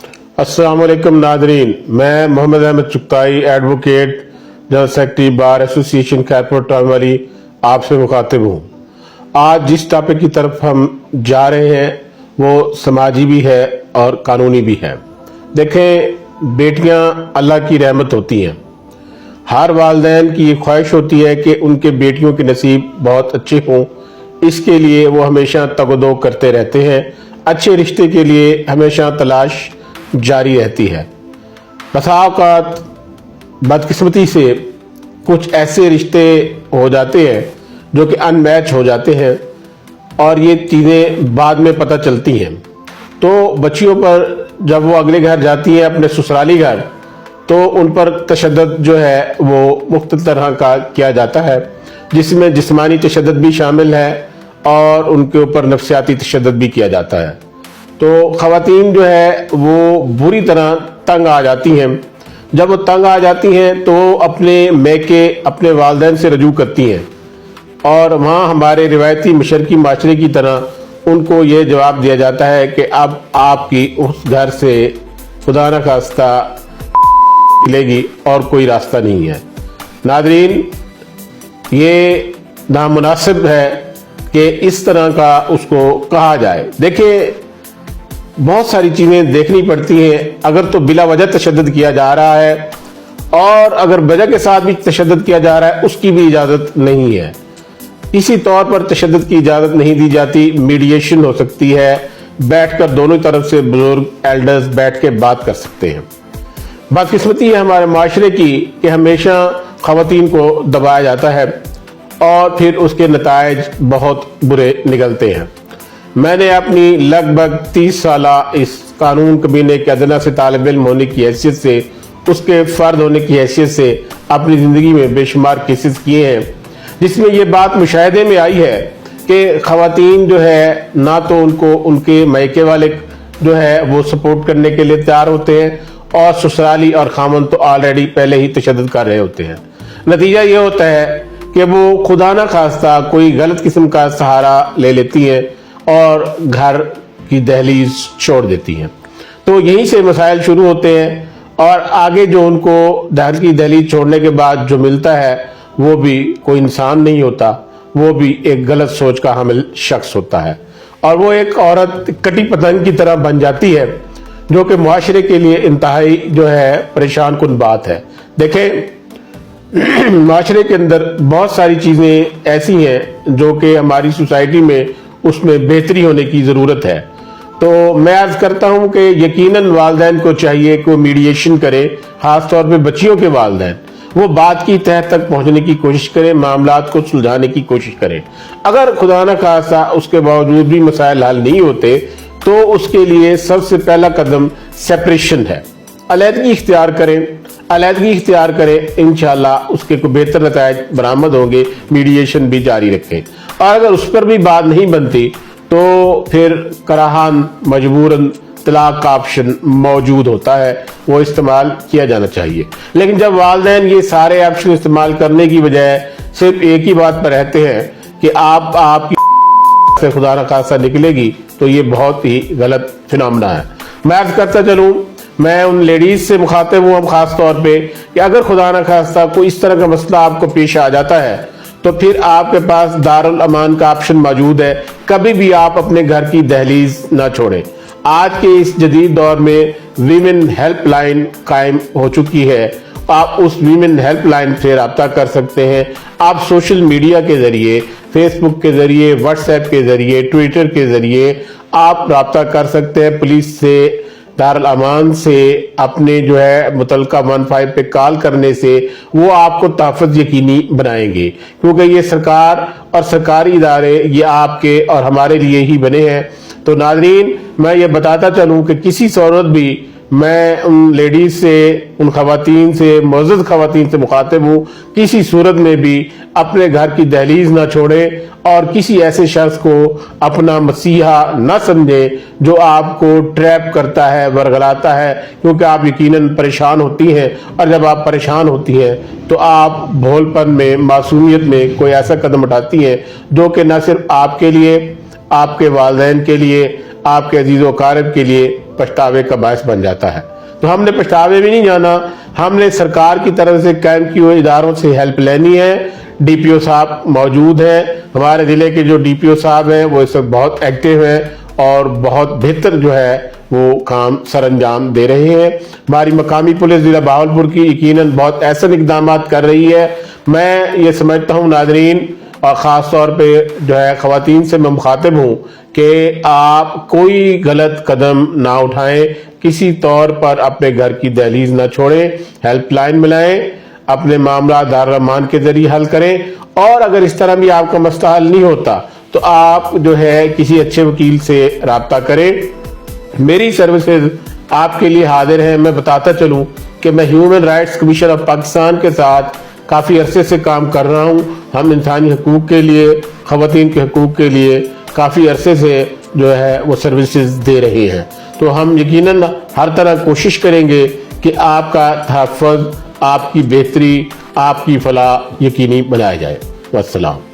अस्सलाम वालेकुम नादरीन, मैं Mohammad Ahmed Chughtai advocate general secretary bar association Khairpur टाउनवाली आपसे मुखातिब हूँ। आज जिस टॉपिक की तरफ हम जा रहे हैं वो समाजी भी है और कानूनी भी है। देखें, बेटियां अल्लाह की रहमत होती हैं। हर वालिदैन की ये ख्वाहिश होती है कि उनके बेटियों के नसीब बहुत अच्छे हों। इसके लिए वो हमेशा तगदो करते रहते हैं। अच्छे रिश्ते के लिए हमेशा तलाश जारी रहती है। बसा औक़ात बदकिस्मती से कुछ ऐसे रिश्ते हो जाते हैं जो कि अनमैच हो जाते हैं और ये चीज़ें बाद में पता चलती हैं। तो बच्चियों पर जब वो अगले घर जाती हैं, अपने ससुराली घर, तो उन पर तशद्दुद जो है वो मुख्तलिफ तरह का किया जाता है, जिसमें जिस्मानी तशद्दुद भी शामिल है और उनके ऊपर नफ्सियाती तशद्दुद भी किया जाता है। तो ख़वातीन जो है वो बुरी तरह तंग आ जाती हैं। जब वो तंग आ जाती हैं तो अपने मैके, अपने वालिदैन से रजू करती हैं और वहाँ हमारे रिवायती मशरकी माशरे की तरह उनको ये जवाब दिया जाता है कि अब आपकी उस घर से खुदा न खास्ता मिलेगी और कोई रास्ता नहीं है। नादरीन, ये नामुनासिब है कि इस तरह का उसको कहा जाए। देखिए, बहुत सारी चीज़ें देखनी पड़ती हैं। अगर तो बिला वजह तशद्दुद किया जा रहा है और अगर वजह के साथ भी तशद्दुद किया जा रहा है, उसकी भी इजाज़त नहीं है। इसी तौर पर तशद्दुद की इजाज़त नहीं दी जाती। मीडिएशन हो सकती है, बैठकर दोनों तरफ से बुजुर्ग एल्डर्स बैठ के बात कर सकते हैं। बदकिस्मती है हमारे माशरे की कि हमेशा ख़वातीन को दबाया जाता है और फिर उसके नताइज बहुत बुरे निकलते हैं। मैंने अपनी लगभग 30 साला इस कानून कबीने के अदना से तालिब इल्म होने की हैसियत से, उसके फ़र्द होने की हैसियत से अपनी ज़िंदगी में बेशुमार केसेस किए हैं, जिसमें ये बात मुशाहिदे में आई है कि ख़वातीन जो है ना तो उनको उनके मैके वाले जो है वो सपोर्ट करने के लिए तैयार होते हैं और ससुराली और खामन तो ऑलरेडी पहले ही तशद्दुद कर रहे होते हैं। नतीजा ये होता है कि वो खुदा न खास्ता कोई गलत किस्म का सहारा ले लेती हैं और घर की दहलीज छोड़ देती हैं। तो यहीं से मसाइल शुरू होते हैं और आगे जो उनको घर की दहलीज छोड़ने के बाद जो मिलता है वो भी कोई इंसान नहीं होता, वो भी एक गलत सोच का हामिल शख्स होता है और वो एक औरत कटी पतंग की तरह बन जाती है, जो कि मुआशरे के लिए इंतहाई जो है परेशान कुन बात है। देखें, मुआशरे के अंदर बहुत सारी चीज़ें ऐसी हैं जो कि हमारी सोसाइटी में उसमें बेहतरी होने की ज़रूरत है। तो मैं अर्ज़ करता हूँ कि यकीनन वालिदैन को चाहिए कि वो मीडिएशन करे, ख़ास तौर पे बच्चियों के वालिदैन, वो बात की तह तक पहुँचने की कोशिश करें, मामलात को सुलझाने की कोशिश करें। अगर खुदा न खास्ता उसके बावजूद भी मसाइल हल नहीं होते तो उसके लिए सबसे पहला कदम सेपरेशन है। अलहदगी इख्तियार करें, अलहदगी इख्तियार करें, इंशाअल्लाह उसके को बेहतर नताइज बरामद होंगे। मीडिएशन भी जारी रखें और अगर उस पर भी बात नहीं बनती तो फिर कराहान मजबूरन तलाक का ऑप्शन मौजूद होता है, वो इस्तेमाल किया जाना चाहिए। लेकिन जब वालिदैन ये सारे ऑप्शन इस्तेमाल करने की बजाय सिर्फ एक ही बात पर रहते हैं कि आपकी से खुदा न खास्ता निकलेगी, तो ये बहुत ही गलत फिनोमेना है। मैं अर्ज करता चलूँ, मैं उन लेडीज से मुखातिब हूँ खास तौर पे कि अगर खुदा न खास्ता कोई इस तरह का मसला आपको पेश आ जाता है तो फिर आपके पास दारुल अमान का ऑप्शन मौजूद है। कभी भी आप अपने घर की दहलीज ना छोड़ें। आज के इस जदीद दौर में वीमेन हेल्पलाइन कायम हो चुकी है। आप उस वीमेन हेल्पलाइन से रब्ता कर सकते हैं। आप सोशल मीडिया के जरिए, फेसबुक के जरिए, व्हाट्सएप के जरिए, ट्विटर के जरिए आप रब्ता कर सकते हैं पुलिस से, दारुल अमान से, अपने जो है मुतलका 15 पे कॉल करने से वो आपको तहफ़्फ़ुज़ यकीनी बनाएंगे, क्योंकि ये सरकार और सरकारी इदारे ये आपके और हमारे लिए ही बने हैं। तो नाज़रीन, मैं ये बताता चलूँ कि किसी सूरत भी मैं उन लेडीज से, उन ख़वातीन से, मुअज़्ज़ज़ ख़वातीन से मुखातिब हूँ, किसी सूरत में भी अपने घर की दहलीज ना छोड़ें और किसी ऐसे शख्स को अपना मसीहा न समझें जो आपको ट्रैप करता है, वरगलाता है, क्योंकि आप यकीनन परेशान होती हैं और जब आप परेशान होती हैं तो आप भोलपन में, मासूमियत में कोई ऐसा कदम उठाती हैं जो कि न सिर्फ आपके लिए, आपके वालिदैन के लिए, आपके अजीज़ व अक़ारिब के लिए پچھتاوے کا باعث بن جاتا ہے۔ تو ہم نے پچھتاوے بھی نہیں جانا، ہم نے سرکار کی طرف سے قائم کیے ہوئے اداروں سے ہیلپ لینی ہے۔ ڈی پی او صاحب موجود ہیں، ہمارے ضلع کے جو ڈی پی او صاحب ہیں وہ اس وقت بہت ایکٹیو ہیں اور بہت بہتر جو ہے وہ کام سر انجام دے رہے ہیں۔ ہماری مقامی پولیس ضلع بہاولپور کی یقیناً بہت ایسے اقدامات کر رہی ہے۔ میں یہ سمجھتا ہوں ناظرین، اور خاص طور پہ جو ہے خواتین سے میں مخاطب ہوں کہ آپ کوئی غلط قدم نہ اٹھائیں، کسی طور پر اپنے گھر کی دہلیز نہ چھوڑیں، ہیلپ لائن ملائیں، اپنے معاملات دارالرحمان کے ذریعے حل کریں، اور اگر اس طرح بھی آپ کا مسئلہ حل نہیں ہوتا تو آپ جو ہے کسی اچھے وکیل سے رابطہ کریں۔ میری سروسز آپ کے لیے حاضر ہیں۔ میں بتاتا چلوں کہ میں human rights commission of Pakistan کے ساتھ کافی عرصے سے کام کر رہا ہوں۔ ہم انسانی حقوق کے لیے، خواتین کے حقوق کے لیے کافی عرصے سے جو ہے وہ سروسز دے رہے ہیں۔ تو ہم یقیناً ہر طرح کوشش کریں گے کہ آپ کا تحفظ، آپ کی بہتری، آپ کی فلاح یقینی بنایا جائے۔ والسلام۔